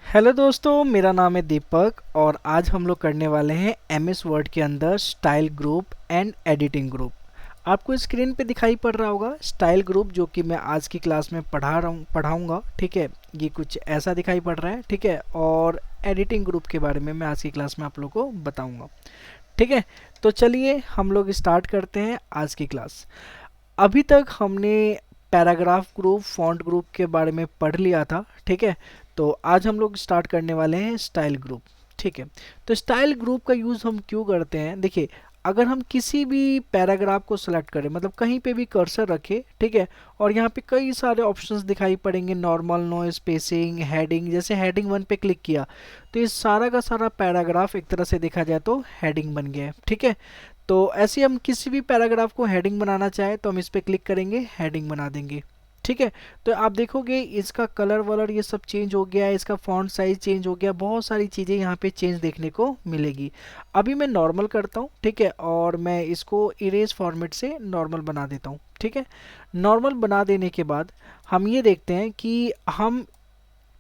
Hello दोस्तों, मेरा नाम है दीपक और आज हम लोग करने वाले हैं एमएस वर्ड के अंदर style group and editing group. आपको स्क्रीन पे दिखाई पड़ रहा होगा स्टाइल ग्रुप, जो कि मैं आज की क्लास में पढ़ाऊंगा। ठीक है, ये कुछ ऐसा दिखाई पड़ रहा है। ठीक है, और एडिटिंग ग्रुप के बारे में मैं आज की क्लास में आप लोगों को बताऊंगा। ठीक है, तो चलिए हम लोग स्टार्ट करते हैं आज की क्लास। अभी तक हमने पैराग्राफ ग्रुप, फॉन्ट ग्रुप के बारे में पढ़ लिया था। ठीक है, तो आज हम लोग स्टार्ट करने वाले हैं स्टाइल ग्रुप। ठीक है, तो स्टाइल ग्रुप का यूज़ हम क्यों करते हैं? देखिए, अगर हम किसी भी पैराग्राफ को सिलेक्ट करें, मतलब कहीं पे भी कर्सर रखें, ठीक है, और यहाँ पे कई सारे ऑप्शंस दिखाई पड़ेंगे, नॉर्मल, नो स्पेसिंग, हेडिंग। जैसे हेडिंग 1 पे क्लिक किया तो ये सारा का सारा पैराग्राफ एक तरह से देखा जाए तो हेडिंग बन गया है। ठीक है, तो ऐसे हम किसी भी पैराग्राफ को हेडिंग बनाना चाहे तो हम इस पर क्लिक करेंगे, हेडिंग बना देंगे। ठीक है, तो आप देखोगे इसका कलर वलर ये सब चेंज हो गया है, इसका फॉन्ट साइज चेंज हो गया, बहुत सारी चीज़ें यहाँ पे चेंज देखने को मिलेगी। अभी मैं नॉर्मल करता हूँ, ठीक है, और मैं इसको इरेज फॉर्मेट से नॉर्मल बना देता हूँ। ठीक है, नॉर्मल बना देने के बाद हम ये देखते हैं कि हम,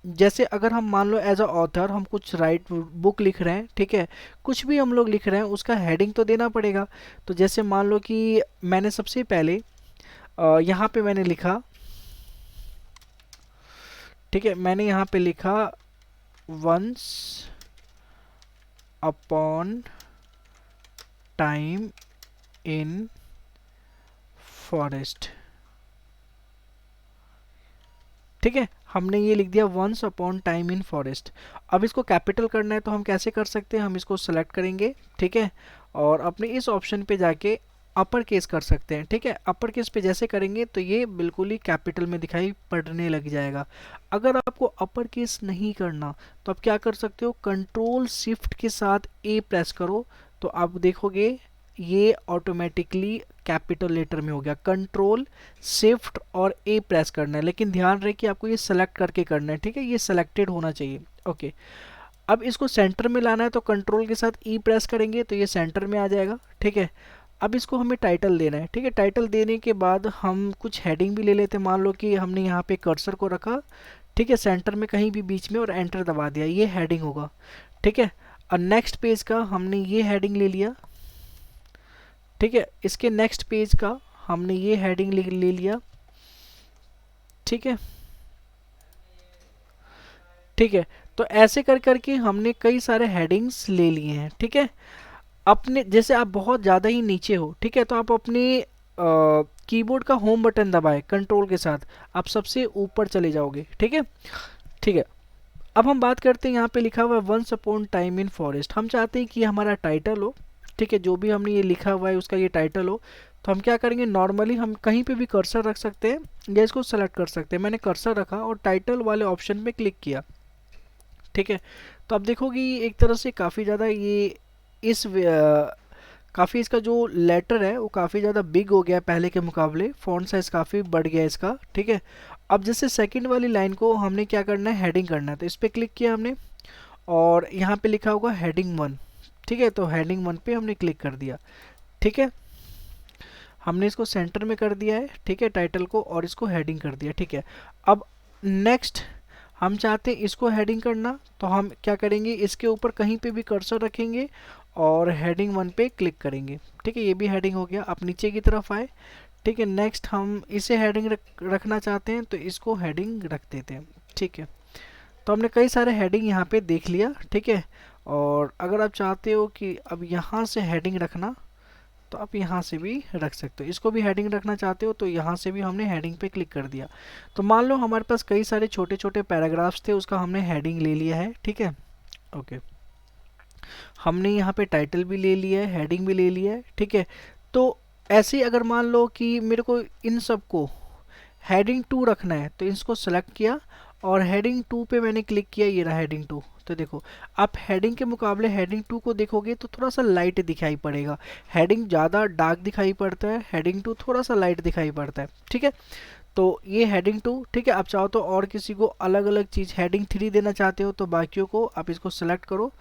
जैसे अगर हम मान लो एज अ ऑथर हम कुछ राइट बुक लिख रहे हैं, ठीक है, कुछ भी हम लोग लिख रहे हैं उसका हेडिंग तो देना पड़ेगा। तो जैसे मान लो कि मैंने सबसे पहले यहाँ पे मैंने लिखा, ठीक है, मैंने यहाँ पे लिखा once upon time in forest. ठीक है, हमने ये लिख दिया once upon time in forest. अब इसको कैपिटल करना है तो हम कैसे कर सकते हैं? हम इसको सेलेक्ट करेंगे, ठीक है, और अपने इस ऑप्शन पे जाके अपर केस कर सकते हैं। ठीक है, अपर केस पे जैसे करेंगे तो ये बिल्कुल ही कैपिटल में दिखाई पड़ने लग जाएगा। अगर आपको अपर केस नहीं करना तो आप क्या कर सकते हो, कंट्रोल शिफ्ट के साथ ए प्रेस करो तो आप देखोगे ये ऑटोमेटिकली कैपिटल लेटर में हो गया। कंट्रोल शिफ्ट और ए प्रेस करना है, लेकिन ध्यान रहे कि आपको ये सेलेक्ट करके करना है। ठीक है, ये सेलेक्टेड होना चाहिए। ओके, अब इसको सेंटर में लाना है तो कंट्रोल के साथ ई प्रेस करेंगे तो ये सेंटर में आ जाएगा। ठीक है, अब इसको हमें टाइटल देना है। ठीक है, टाइटल देने के बाद हम कुछ हेडिंग भी ले लेते हैं। मान लो कि हमने यहाँ पे कर्सर को रखा, ठीक है, सेंटर में कहीं भी बीच में, और एंटर दबा दिया, ये हेडिंग होगा। ठीक है, और नेक्स्ट पेज का हमने ये हेडिंग ले लिया। ठीक है, इसके नेक्स्ट पेज का हमने ये हेडिंग ले लिया। ठीक है, ठीक है, तो ऐसे कर करके हमने कई सारे हेडिंग्स ले लिए हैं। ठीक है, अपने जैसे आप बहुत ज़्यादा ही नीचे हो, ठीक है, तो आप अपने कीबोर्ड का होम बटन दबाएं कंट्रोल के साथ, आप सबसे ऊपर चले जाओगे। ठीक है, ठीक है, अब हम बात करते हैं, यहाँ पे लिखा हुआ है once upon time in forest. हम चाहते हैं कि हमारा टाइटल हो, ठीक है, जो भी हमने ये लिखा हुआ है उसका ये टाइटल हो। तो हम क्या करेंगे, नॉर्मली हम कहीं पे भी कर्सर रख सकते हैं या इसको सेलेक्ट कर सकते हैं। मैंने कर्सर रखा और टाइटल वाले ऑप्शन पे क्लिक किया। ठीक है, तो अब देखोगे एक तरह से काफ़ी ज़्यादा ये इस काफ़ी इसका जो लेटर है वो काफ़ी ज़्यादा बिग हो गया है पहले के मुकाबले, फॉन्ट साइज़ काफ़ी बढ़ गया है इसका। ठीक है, अब जैसे सेकंड वाली लाइन को हमने क्या करना है, हेडिंग करना है, तो इस पर क्लिक किया हमने और यहाँ पे लिखा होगा हेडिंग 1। ठीक है, तो हेडिंग 1 पे हमने क्लिक कर दिया। ठीक है, हमने इसको सेंटर में कर दिया है, ठीक है, टाइटल को, और इसको हेडिंग कर दिया। ठीक है, अब नेक्स्ट हम चाहते हैं इसको हेडिंग करना, तो हम क्या करेंगे, इसके ऊपर कहीं पे भी कर्सर रखेंगे और हेडिंग 1 पे क्लिक करेंगे। ठीक है, ये भी हेडिंग हो गया। आप नीचे की तरफ आए, ठीक है, नेक्स्ट हम इसे हेडिंग रखना चाहते हैं तो इसको हेडिंग रख देते हैं। ठीक है, तो हमने कई सारे हेडिंग यहाँ पे देख लिया। ठीक है, और अगर आप चाहते हो कि अब यहाँ से हेडिंग रखना तो आप यहाँ से भी रख सकते हो। इसको भी हेडिंग रखना चाहते हो तो यहाँ से भी हमने हेडिंग पे क्लिक कर दिया। तो मान लो हमारे पास कई सारे छोटे छोटे पैराग्राफ्स थे, उसका हमने हेडिंग ले लिया है। ठीक है, ओके, हमने यहाँ पे टाइटल भी ले लिया है, हेडिंग भी ले लिया है। ठीक है, तो ऐसे ही अगर मान लो कि मेरे को इन सबको हेडिंग 2 रखना है तो इसको सेलेक्ट किया और हेडिंग 2 पे मैंने क्लिक किया, ये रहा हेडिंग 2। तो देखो, आप हेडिंग के मुकाबले हेडिंग 2 को देखोगे तो थोड़ा सा लाइट दिखाई पड़ेगा। हेडिंग ज़्यादा डार्क दिखाई पड़ता है, हेडिंग 2 थोड़ा सा लाइट दिखाई पड़ता है। ठीक है, तो ये हेडिंग 2। ठीक है, आप चाहो तो और किसी को अलग अलग चीज़ हेडिंग 3 देना चाहते हो तो बाकियों को आप इसको सेलेक्ट करो।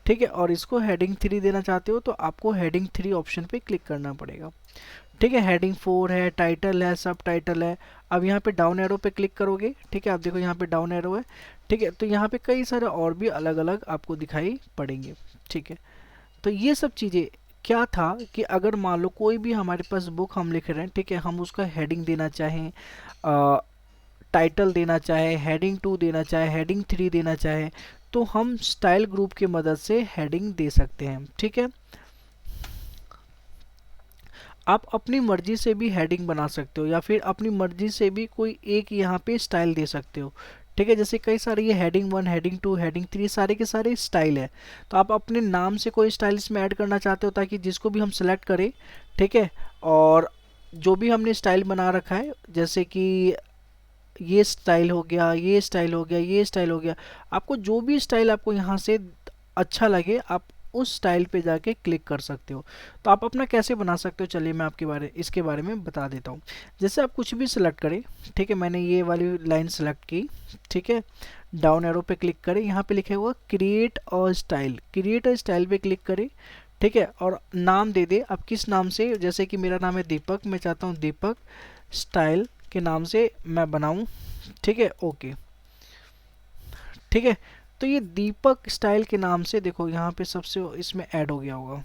ठीक है, और इसको हेडिंग 3 देना चाहते हो तो आपको हेडिंग 3 ऑप्शन पे क्लिक करना पड़ेगा। ठीक है, हेडिंग 4 है, टाइटल है, सब टाइटल है। अब यहाँ पे डाउन एरो पे क्लिक करोगे, ठीक है, आप देखो यहाँ पे डाउन एरो है। ठीक है, तो यहाँ पे कई सारे और भी अलग अलग आपको दिखाई पड़ेंगे। ठीक है, तो ये सब चीज़ें क्या था कि अगर मान लो कोई भी हमारे पास बुक हम लिख रहे हैं, ठीक है, हम उसका हेडिंग देना चाहें, टाइटल देना चाहे, हेडिंग 2 देना चाहे, हेडिंग 3 देना चाहे, तो हम स्टाइल ग्रुप की मदद से हेडिंग दे सकते हैं। ठीक है, आप अपनी मर्जी से भी हेडिंग बना सकते हो या फिर अपनी मर्जी से भी कोई एक यहाँ पे स्टाइल दे सकते हो। ठीक है, जैसे कई सारे ये हेडिंग 1, हेडिंग 2, हेडिंग 3 सारे के सारे स्टाइल है, तो आप अपने नाम से कोई स्टाइल इसमें ऐड करना चाहते हो ताकि जिसको भी हम सेलेक्ट करें, ठीक है, और जो भी हमने स्टाइल बना रखा है, जैसे कि ये स्टाइल हो गया, ये स्टाइल हो गया, ये स्टाइल हो गया, आपको जो भी स्टाइल आपको यहाँ से अच्छा लगे आप उस स्टाइल पे जाके क्लिक कर सकते हो। तो आप अपना कैसे बना सकते हो, चलिए मैं आपके इसके बारे में बता देता हूँ। जैसे आप कुछ भी सिलेक्ट करें, ठीक है, मैंने ये वाली लाइन सेलेक्ट की, ठीक है, डाउन एरो पे क्लिक करें, यहाँ पे लिखा हुआ create a style, create a style पे क्लिक करें, ठीक है, और नाम दे दे आप किस नाम से, जैसे कि मेरा नाम है दीपक, मैं चाहता हूँ दीपक स्टाइल के नाम से मैं बनाऊं। ठीक है, ओके, ठीक है, तो ये दीपक स्टाइल के नाम से देखो यहाँ पे सबसे इसमें ऐड हो गया होगा।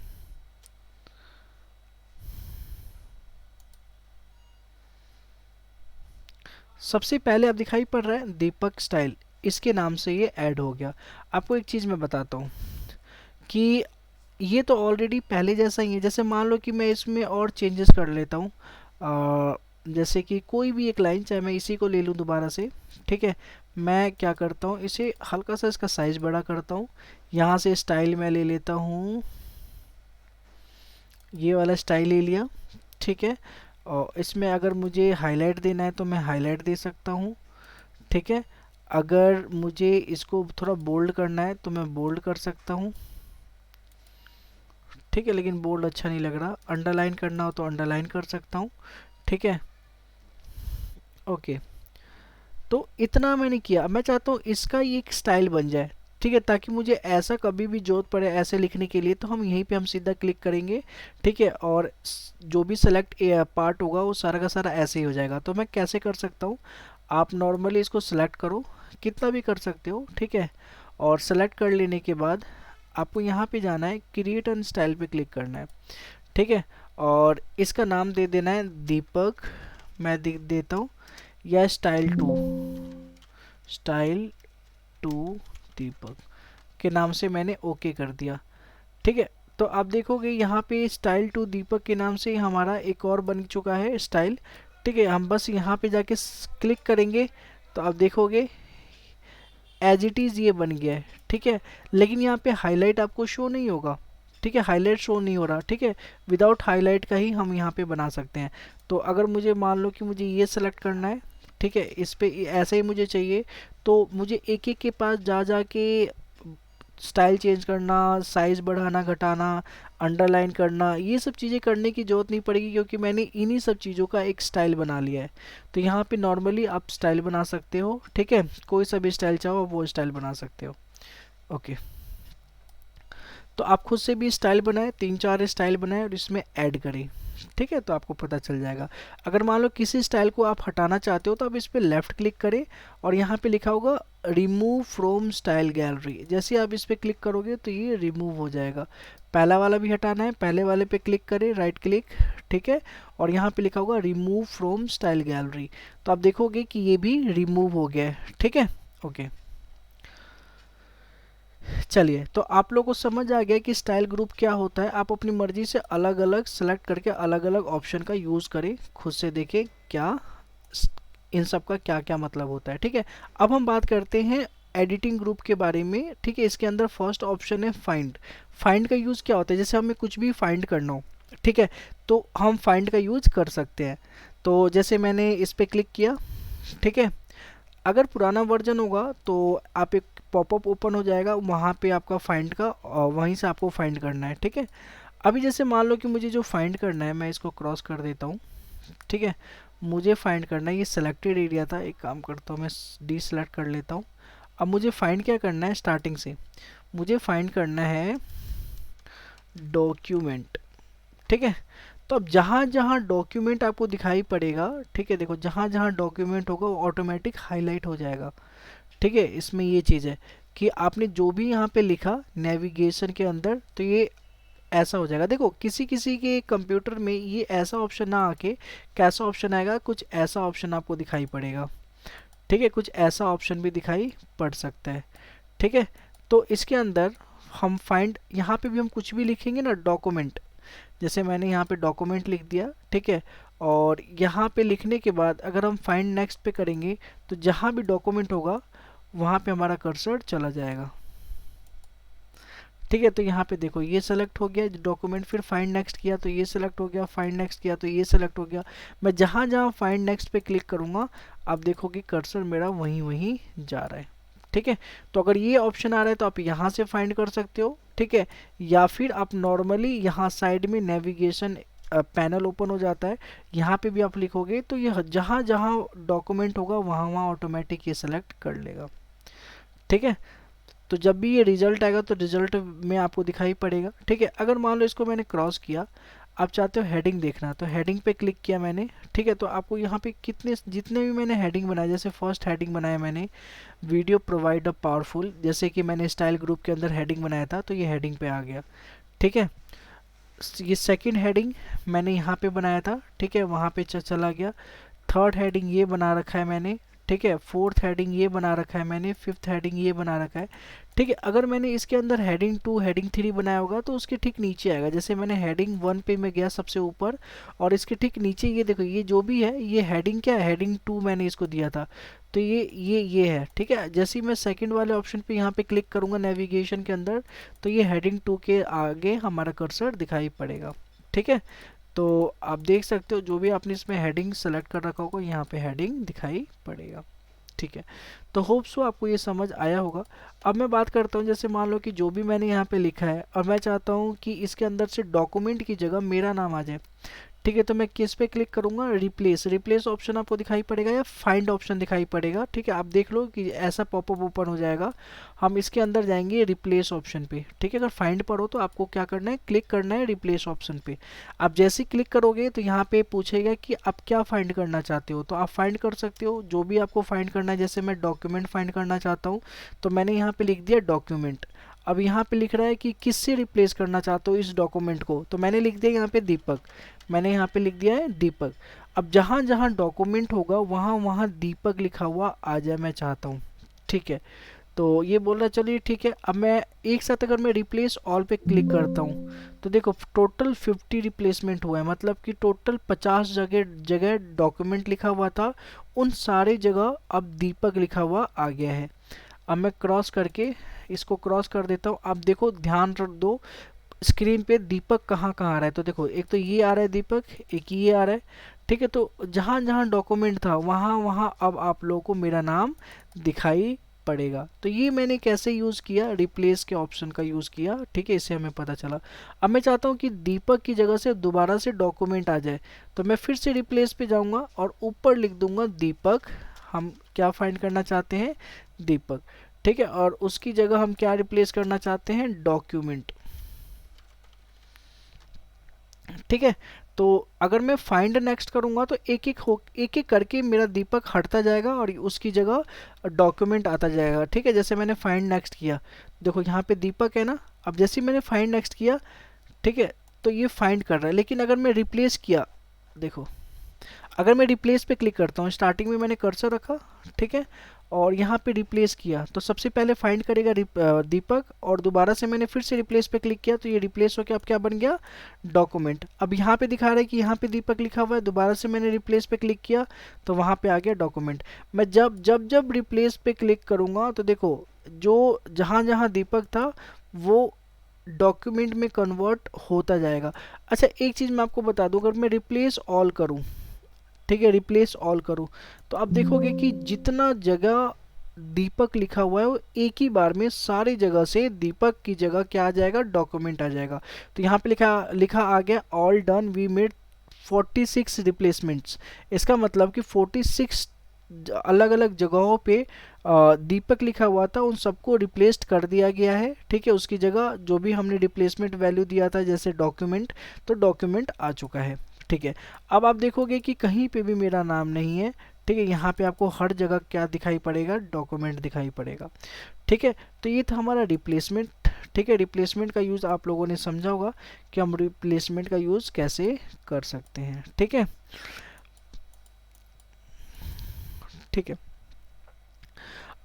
सबसे पहले आप दिखाई पड़ रहा है दीपक स्टाइल, इसके नाम से ये ऐड हो गया। आपको एक चीज़ मैं बताता हूँ कि ये तो ऑलरेडी पहले जैसा ही है। जैसे मान लो कि मैं इसमें और चेंजेस कर लेता हूँ, जैसे कि कोई भी एक लाइन, चाहे मैं इसी को ले लूँ दोबारा से, ठीक है, मैं क्या करता हूँ इसे हल्का सा इसका साइज़ बड़ा करता हूँ, यहाँ से स्टाइल मैं ले लेता हूँ, ये वाला स्टाइल ले लिया, ठीक है, और इसमें अगर मुझे हाईलाइट देना है तो मैं हाईलाइट दे सकता हूँ, ठीक है, अगर मुझे इसको थोड़ा बोल्ड करना है तो मैं बोल्ड कर सकता हूँ, ठीक है, लेकिन बोल्ड अच्छा नहीं लग रहा, अंडरलाइन करना हो तो अंडरलाइन कर सकता हूँ, ठीक है, ओके, तो इतना मैंने किया। मैं चाहता हूँ इसका ये एक स्टाइल बन जाए, ठीक है, ताकि मुझे ऐसा कभी भी जरूरत पड़े ऐसे लिखने के लिए तो हम यहीं पे हम सीधा क्लिक करेंगे, ठीक है, और जो भी सेलेक्ट पार्ट होगा वो सारा का सारा ऐसे ही हो जाएगा। तो मैं कैसे कर सकता हूँ, आप नॉर्मली इसको सेलेक्ट करो, कितना भी कर सकते हो, ठीक है, और सेलेक्ट कर लेने के बाद आपको यहाँ पे जाना है, क्रिएट एंड स्टाइल पे क्लिक करना है, ठीक है, और इसका नाम दे देना है दीपक, मैं देता हूँ, या स्टाइल 2, स्टाइल 2 दीपक के नाम से मैंने ओके कर दिया, ठीक है। तो आप देखोगे यहाँ पे स्टाइल 2 दीपक के नाम से हमारा एक और बन चुका है स्टाइल, ठीक है, हम बस यहाँ पे जाके क्लिक करेंगे तो आप देखोगे एज इट इज़ ये बन गया है, ठीक है, लेकिन यहाँ पे हाईलाइट आपको शो नहीं होगा, ठीक है, हाईलाइट शो नहीं हो रहा, ठीक है, विदाउट हाईलाइट का ही हम यहाँ पे बना सकते हैं। तो अगर मुझे मान लो कि मुझे ये सेलेक्ट करना है, ठीक है, इस पे ऐसे ही मुझे चाहिए, तो मुझे एक एक के पास जा जा के स्टाइल चेंज करना, साइज़ बढ़ाना घटाना, अंडरलाइन करना, ये सब चीज़ें करने की ज़रूरत नहीं पड़ेगी क्योंकि मैंने इन्हीं सब चीज़ों का एक स्टाइल बना लिया है। तो यहाँ पे नॉर्मली आप स्टाइल बना सकते हो, ठीक है, कोई सा भी स्टाइल चाहो वो स्टाइल बना सकते हो, ओके। तो आप खुद से भी स्टाइल बनाए, 3-4 स्टाइल बनाए और इसमें ऐड करें, ठीक है, तो आपको पता चल जाएगा। अगर मान लो किसी स्टाइल को आप हटाना चाहते हो तो आप इस पर लेफ़्ट क्लिक करें और यहाँ पे लिखा होगा रिमूव फ्रॉम स्टाइल गैलरी, जैसे आप इस पर क्लिक करोगे तो ये रिमूव हो जाएगा। पहला वाला भी हटाना है, पहले वाले पे क्लिक करें, राइट क्लिक, ठीक है, और यहाँ पे लिखा होगा रिमूव फ्रॉम स्टाइल गैलरी, तो आप देखोगे कि ये भी रिमूव हो गया है, ठीक है, ओके। चलिए, तो आप लोगों को समझ आ गया कि स्टाइल ग्रुप क्या होता है। आप अपनी मर्जी से अलग अलग सेलेक्ट करके अलग अलग ऑप्शन का यूज़ करें, खुद से देखें क्या इन सब का क्या क्या मतलब होता है, ठीक है। अब हम बात करते हैं एडिटिंग ग्रुप के बारे में, ठीक है। इसके अंदर फर्स्ट ऑप्शन है फाइंड। फाइंड का यूज़ क्या होता है, जैसे हमें कुछ भी फाइंड करना हो, ठीक है, तो हम फाइंड का यूज़ कर सकते हैं। तो जैसे मैंने इस पर क्लिक किया, ठीक है, अगर पुराना वर्जन होगा तो आप एक पॉपअप ओपन हो जाएगा, वहाँ पे आपका फाइंड का, और वहीं से आपको फाइंड करना है, ठीक है। अभी जैसे मान लो कि मुझे जो फाइंड करना है, मैं इसको क्रॉस कर देता हूँ, ठीक है, मुझे फाइंड करना है, ये सिलेक्टेड एरिया था, एक काम करता हूँ मैं डी सेलेक्ट कर लेता हूँ। अब मुझे फाइंड क्या करना है, स्टार्टिंग से मुझे फाइंड करना है डॉक्यूमेंट, ठीक है। तो अब जहाँ जहाँ डॉक्यूमेंट आपको दिखाई पड़ेगा, ठीक है, देखो जहाँ जहाँ डॉक्यूमेंट होगा वो ऑटोमेटिक हाईलाइट हो जाएगा, ठीक है, इसमें ये चीज़ है कि आपने जो भी यहाँ पे लिखा नेविगेशन के अंदर, तो ये ऐसा हो जाएगा। देखो किसी किसी के कंप्यूटर में ये ऐसा ऑप्शन ना आके कैसा ऑप्शन आएगा, कुछ ऐसा ऑप्शन आपको दिखाई पड़ेगा। ठीक है, कुछ ऐसा ऑप्शन भी दिखाई पड़ सकता है। ठीक है, तो इसके अंदर हम फाइंड, यहाँ पे भी हम कुछ भी लिखेंगे ना, डॉक्यूमेंट, जैसे मैंने यहाँ पे डॉक्यूमेंट लिख दिया। ठीक है, और यहाँ पे लिखने के बाद अगर हम फाइंड नेक्स्ट पे करेंगे तो जहाँ भी डॉक्यूमेंट होगा वहाँ पे हमारा कर्सर चला जाएगा। ठीक है, तो यहाँ पे देखो ये सेलेक्ट हो गया डॉक्यूमेंट, फिर फाइंड नेक्स्ट किया तो ये सेलेक्ट हो गया, फाइंड नेक्स्ट किया तो ये सेलेक्ट हो गया। मैं जहाँ जहाँ फाइंड नेक्स्ट पे क्लिक करूँगा आप देखोगे कर्सर मेरा वहीं वहीं जा रहा है। ठीक है, तो अगर ये ऑप्शन आ रहा है तो आप यहाँ से फाइंड कर सकते हो। ठीक है, या फिर आप नॉर्मली यहाँ साइड में नेविगेशन पैनल ओपन हो जाता है, यहाँ पे भी आप लिखोगे तो ये जहाँ जहाँ डॉक्यूमेंट होगा वहाँ वहाँ ऑटोमेटिक ये सेलेक्ट कर लेगा। ठीक है, तो जब भी ये रिजल्ट आएगा तो रिजल्ट में आपको दिखाई पड़ेगा। ठीक है, अगर मान लो इसको मैंने क्रॉस किया, आप चाहते हो हेडिंग देखना, तो हेडिंग पे क्लिक किया मैंने। ठीक है, तो आपको यहाँ पे कितने जितने भी मैंने हेडिंग बनाए, जैसे फर्स्ट हेडिंग बनाया मैंने वीडियो प्रोवाइड अ पावरफुल, जैसे कि मैंने स्टाइल ग्रुप के अंदर हेडिंग बनाया था तो ये हेडिंग पे आ गया। ठीक है, ये सेकंड हेडिंग मैंने यहाँ पे बनाया था। ठीक है, वहाँ पे चला गया। थर्ड हेडिंग ये बना रखा है मैंने। ठीक है, फोर्थ हेडिंग ये बना रखा है मैंने, फिफ्थ हेडिंग ये बना रखा है। ठीक है, अगर मैंने इसके अंदर हेडिंग 2 हेडिंग 3 बनाया होगा तो उसके ठीक नीचे आएगा। जैसे मैंने हेडिंग 1 पे मैं गया सबसे ऊपर, और इसके ठीक नीचे ये देखो ये जो भी है ये हेडिंग क्या है, हेडिंग 2 मैंने इसको दिया था, तो ये है। ठीक है, जैसे ही मैं सेकंड वाले ऑप्शन पे यहाँ पे क्लिक करूँगा नेविगेशन के अंदर तो ये हेडिंग 2 के आगे हमारा कर्सर दिखाई पड़ेगा। ठीक है, तो आप देख सकते हो जो भी आपने इसमें हेडिंग सेलेक्ट कर रखा होगा यहाँ पे हेडिंग दिखाई पड़ेगा। ठीक है, तो होप सो आपको ये समझ आया होगा। अब मैं बात करता हूँ, जैसे मान लो कि जो भी मैंने यहाँ पे लिखा है और मैं चाहता हूँ कि इसके अंदर से डॉक्यूमेंट की जगह मेरा नाम आ जाए। ठीक है, तो मैं किस पे क्लिक करूंगा, रिप्लेस, रिप्लेस ऑप्शन आपको दिखाई पड़ेगा या फाइंड ऑप्शन दिखाई पड़ेगा। ठीक है, आप देख लो कि ऐसा पॉपअप ओपन हो जाएगा। हम इसके अंदर जाएंगे रिप्लेस ऑप्शन पे। ठीक है, अगर फाइंड पर हो तो आपको क्या करना है, क्लिक करना है रिप्लेस ऑप्शन पे। आप जैसे ही क्लिक करोगे तो यहाँ पे पूछेगा कि आप क्या फाइंड करना चाहते हो, तो आप फाइंड कर सकते हो जो भी आपको फाइंड करना है। जैसे मैं डॉक्यूमेंट फाइंड करना चाहता हूँ तो मैंने यहाँ पे लिख दिया डॉक्यूमेंट। अब यहाँ पे लिख रहा है कि किससे रिप्लेस करना चाहते हो इस डॉक्यूमेंट को, तो मैंने लिख दिया यहाँ पे दीपक, मैंने यहाँ पे लिख दिया है दीपक। अब जहाँ जहाँ डॉक्यूमेंट होगा वहाँ वहाँ दीपक लिखा हुआ आ जाए मैं चाहता हूँ। ठीक है, तो ये बोल रहा है चलिए ठीक है। अब मैं एक साथ अगर मैं रिप्लेस ऑल पे क्लिक करता हूँ तो देखो टोटल 50 रिप्लेसमेंट हुआ है, मतलब कि टोटल 50 जगह जगह डॉक्यूमेंट लिखा हुआ था, उन सारे जगह अब दीपक लिखा हुआ आ गया है। अब मैं क्रॉस करके इसको क्रॉस कर देता हूँ। आप देखो ध्यान रख दो स्क्रीन पे दीपक कहाँ कहाँ आ रहा है, तो देखो एक तो ये आ रहा है दीपक, एक ये आ रहा है। ठीक है, तो जहाँ जहाँ डॉक्यूमेंट था वहाँ वहाँ अब आप लोगों को मेरा नाम दिखाई पड़ेगा। तो ये मैंने कैसे यूज़ किया, रिप्लेस के ऑप्शन का यूज़ किया। ठीक है, इससे हमें पता चला। अब मैं चाहता हूँ कि दीपक की जगह से दोबारा से डॉक्यूमेंट आ जाए, तो मैं फिर से रिप्लेस पे जाऊँगा और ऊपर लिख दूंगा दीपक। हम क्या फाइंड करना चाहते हैं, दीपक। ठीक है, और उसकी जगह हम क्या रिप्लेस करना चाहते हैं, डॉक्यूमेंट। ठीक है, तो अगर मैं फाइंड नेक्स्ट करूंगा तो एक एक करके मेरा दीपक हटता जाएगा और उसकी जगह डॉक्यूमेंट आता जाएगा। ठीक है, जैसे मैंने फाइंड नेक्स्ट किया, देखो यहाँ पे दीपक है ना। अब जैसे मैंने फाइंड नेक्स्ट किया, ठीक है, तो ये फाइंड कर रहा है। लेकिन अगर मैं रिप्लेस किया, देखो अगर मैं रिप्लेस पे क्लिक करता हूँ, स्टार्टिंग में मैंने कर्सर रखा, ठीक है, और यहाँ पे रिप्लेस किया तो सबसे पहले फाइंड करेगा दीपक, और दोबारा से मैंने फिर से रिप्लेस पे क्लिक किया तो ये रिप्लेस होकर अब क्या बन गया, डॉक्यूमेंट। अब यहाँ पे दिखा रहा है कि यहाँ पे दीपक लिखा हुआ है, दोबारा से मैंने रिप्लेस पे क्लिक किया तो वहाँ पे आ गया डॉक्यूमेंट। मैं जब जब जब रिप्लेस पे क्लिक करूँगा तो देखो जो जहाँ जहाँ दीपक था वो डॉक्यूमेंट में कन्वर्ट होता जाएगा। अच्छा एक चीज़ मैं आपको बता दूं, अगर मैं रिप्लेस ऑल करूं, ठीक है, रिप्लेस ऑल करूं तो आप देखोगे कि जितना जगह दीपक लिखा हुआ है वो एक ही बार में सारी जगह से दीपक की जगह क्या आ जाएगा, डॉक्यूमेंट आ जाएगा। तो यहाँ पे लिखा लिखा आ गया all done we made 46 replacements. इसका मतलब कि 46 अलग अलग जगहों पे दीपक लिखा हुआ था उन सबको रिप्लेस्ड कर दिया गया है। ठीक है, उसकी जगह जो भी हमने रिप्लेसमेंट वैल्यू दिया था जैसे डॉक्यूमेंट, तो डॉक्यूमेंट आ चुका है। ठीक है, अब आप देखोगे कि कहीं पे भी मेरा नाम नहीं है। ठीक है, यहाँ पे आपको हर जगह क्या दिखाई पड़ेगा, डॉक्यूमेंट दिखाई पड़ेगा। ठीक है, तो ये था हमारा रिप्लेसमेंट। ठीक है, रिप्लेसमेंट का यूज़ आप लोगों ने समझा होगा कि हम रिप्लेसमेंट का यूज़ कैसे कर सकते हैं। ठीक है, ठीक है।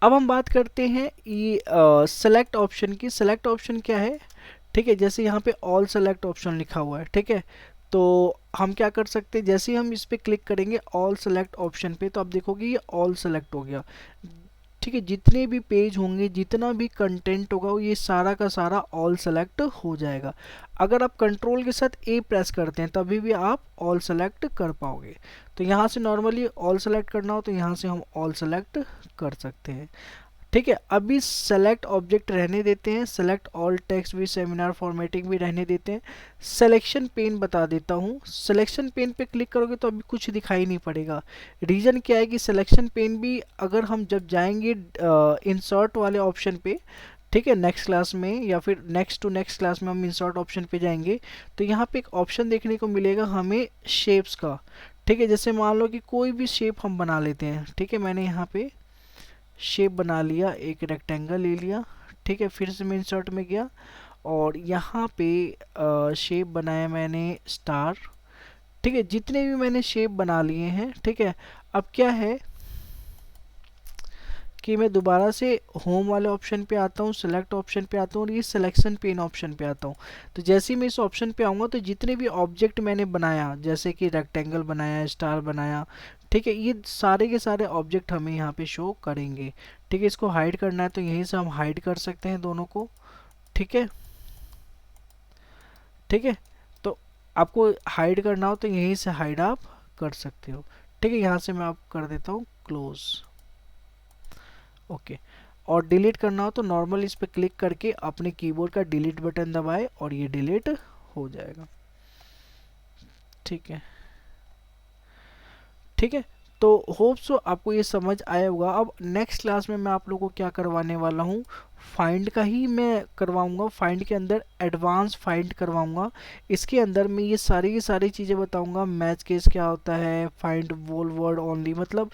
अब हम बात करते हैं ये सेलेक्ट ऑप्शन की। सेलेक्ट ऑप्शन क्या है? ठीक है, जैसे यहाँ पे ऑल सेलेक्ट ऑप्शन लिखा हुआ है, ठीक है, तो हम क्या कर सकते हैं, जैसे ही हम इस पे क्लिक करेंगे ऑल सेलेक्ट ऑप्शन पे, तो आप देखोगे ये ऑल सेलेक्ट हो गया। ठीक है, जितने भी पेज होंगे, जितना भी कंटेंट होगा, वो ये सारा का सारा ऑल सेलेक्ट हो जाएगा। अगर आप कंट्रोल के साथ ए प्रेस करते हैं तभी भी आप ऑल सेलेक्ट कर पाओगे। तो यहाँ से नॉर्मली ऑल सेलेक्ट करना हो तो यहाँ से हम ऑल सेलेक्ट कर सकते हैं। ठीक है, अभी सेलेक्ट ऑब्जेक्ट रहने देते हैं, सेलेक्ट ऑल टेक्स्ट भी, सेमिनार फॉर्मेटिंग भी रहने देते हैं। सिलेक्शन पेन बता देता हूँ। सिलेक्शन पेन पे क्लिक करोगे तो अभी कुछ दिखाई नहीं पड़ेगा। रीज़न क्या है कि सिलेक्शन पेन भी अगर हम जब जाएंगे इंसर्ट वाले ऑप्शन पे, ठीक है, नेक्स्ट क्लास में या फिर नेक्स्ट टू नेक्स्ट क्लास में हम इंसर्ट ऑप्शन पे जाएंगे तो यहाँ पे एक ऑप्शन देखने को मिलेगा हमें शेप्स का। ठीक है, जैसे मान लो कि कोई भी शेप हम बना लेते हैं। ठीक है, मैंने यहाँ पे शेप बना लिया, एक रेक्टेंगल ले लिया। ठीक है, फिर से मैं इंसर्ट में गया और यहाँ पे शेप बनाया मैंने स्टार। ठीक है, जितने भी मैंने शेप बना लिए हैं। ठीक है, अब क्या है कि मैं दोबारा से होम वाले ऑप्शन पे आता हूँ, सेलेक्ट ऑप्शन पे आता हूँ और ये सिलेक्शन पेन ऑप्शन पे आता हूँ। तो जैसे ही मैं इस ऑप्शन पे आऊँगा तो जितने भी ऑब्जेक्ट मैंने बनाया, जैसे कि रेक्टेंगल बनाया, स्टार बनाया, ठीक है, ये सारे के सारे ऑब्जेक्ट हमें यहाँ पे शो करेंगे। ठीक है, इसको हाइड करना है तो यहीं से हम हाइड कर सकते हैं दोनों को। ठीक है, ठीक है, तो आपको हाइड करना हो तो यहीं से हाइड आप कर सकते हो। ठीक है, यहाँ से मैं आप कर देता हूँ क्लोज। ओके, और डिलीट करना हो तो नॉर्मल इस पे क्लिक करके अपने कीबोर्ड का डिलीट बटन दबाए और ये डिलीट हो जाएगा। ठीक है, ठीक है, तो होप सो आपको ये समझ आया होगा। अब नेक्स्ट क्लास में मैं आप लोगों को क्या करवाने वाला हूँ, फाइंड का ही मैं करवाऊंगा। फाइंड के अंदर एडवांस फाइंड करवाऊंगा। इसके अंदर मैं ये सारी की सारी चीज़ें बताऊंगा। मैच केस क्या होता है, फाइंड वोल वर्ड ओनली, मतलब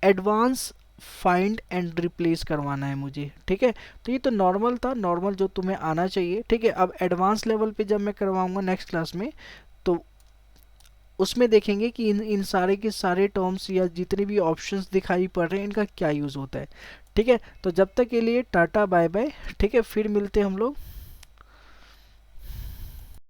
एडवांस फाइंड एंड रिप्लेस करवाना है मुझे। ठीक है, तो ये तो नॉर्मल था, नॉर्मल जो तुम्हें आना चाहिए। ठीक है, अब एडवांस लेवल पे जब मैं करवाऊंगा नेक्स्ट क्लास में तो उसमें देखेंगे कि इन सारे के सारे टर्म्स या जितने भी ऑप्शंस दिखाई पड़ रहे हैं इनका क्या यूज़ होता है। ठीक है, तो जब तक के लिए टाटा बाय बाय। ठीक है, फिर मिलते हैं हम लोग